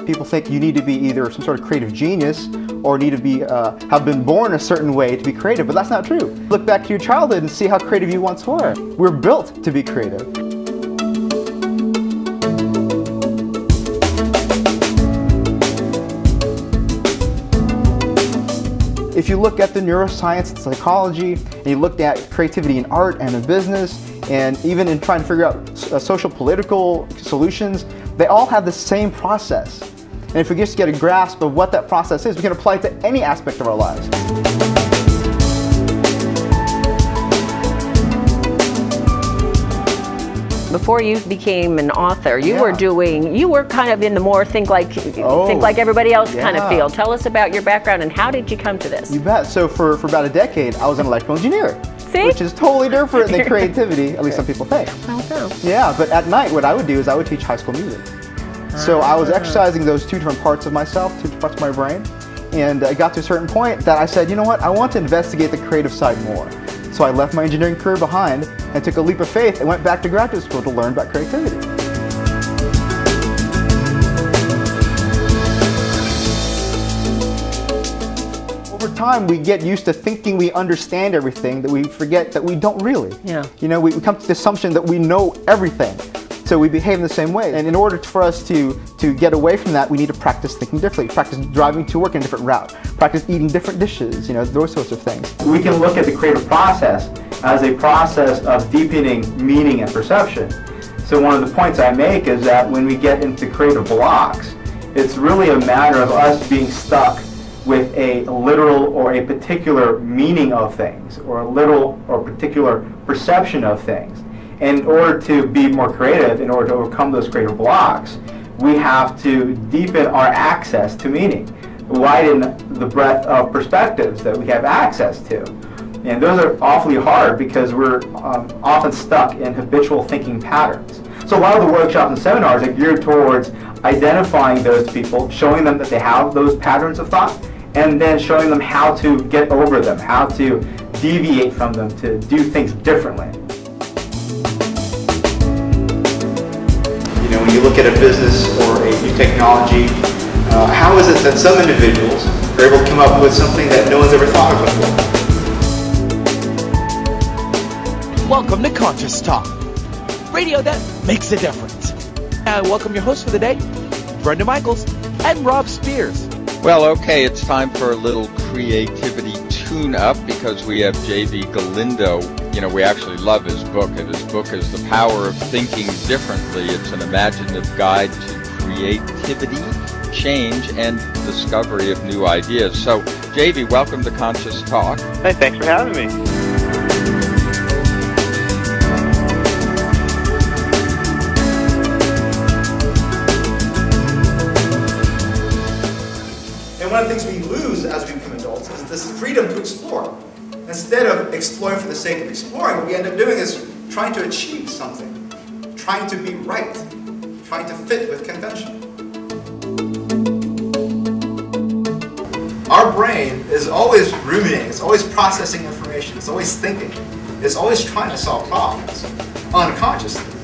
People think you need to be either some sort of creative genius or need to be have been born a certain way to be creative, but that's not true. Look back to your childhood and see how creative you once were. We're built to be creative. If you look at the neuroscience and psychology, and you look at creativity in art and in business, and even in trying to figure out social political solutions, they all have the same process. And if we just get a grasp of what that process is, we can apply it to any aspect of our lives. Before you became an author, you were kind of in the more think like everybody else kind of field. Tell us about your background and how did you come to this? You bet. So for about a decade, I was an electrical engineer. See? Which is totally different than creativity, at least some people think. Yeah, but at night what I would do is I would teach high school music. So I was exercising those two different parts of myself, two different parts of my brain, and I got to a certain point that I said, you know what, I want to investigate the creative side more. So I left my engineering career behind and took a leap of faith and went back to graduate school to learn about creativity. Over time, we get used to thinking we understand everything, that we forget that we don't really. Yeah. You know, we come to the assumption that we know everything. So we behave in the same way. And in order for us to get away from that, we need to practice thinking differently, practice driving to work in a different route, practice eating different dishes, you know, those sorts of things. We can look at the creative process as a process of deepening meaning and perception. So one of the points I make is that when we get into creative blocks, it's really a matter of us being stuck with a literal or a particular meaning of things, or a literal or particular perception of things. And in order to be more creative, in order to overcome those creative blocks, we have to deepen our access to meaning, widen the breadth of perspectives that we have access to. And those are awfully hard because we're often stuck in habitual thinking patterns. So a lot of the workshops and seminars are geared towards identifying those people, showing them that they have those patterns of thought, and then showing them how to get over them, how to deviate from them, to do things differently. You know, when you look at a business or a new technology, how is it that some individuals are able to come up with something that no one's ever thought of before? Welcome to Conscious Talk, radio that makes a difference. I welcome your hosts for the day, Brenda Michaels and Rob Spears. Well, okay, it's time for a little creativity tune-up because we have Javy Galindo. You know, we actually love his book, and his book is The Power of Thinking Differently. It's an imaginative guide to creativity, change, and discovery of new ideas. So, Javy, welcome to Conscious Talk. Hey, thanks for having me. And one of the things we lose as we become adults is this freedom to explore. Instead of exploring for the sake of exploring, what we end up doing is trying to achieve something, trying to be right, trying to fit with convention. Our brain is always ruminating, it's always processing information, it's always thinking, it's always trying to solve problems, unconsciously.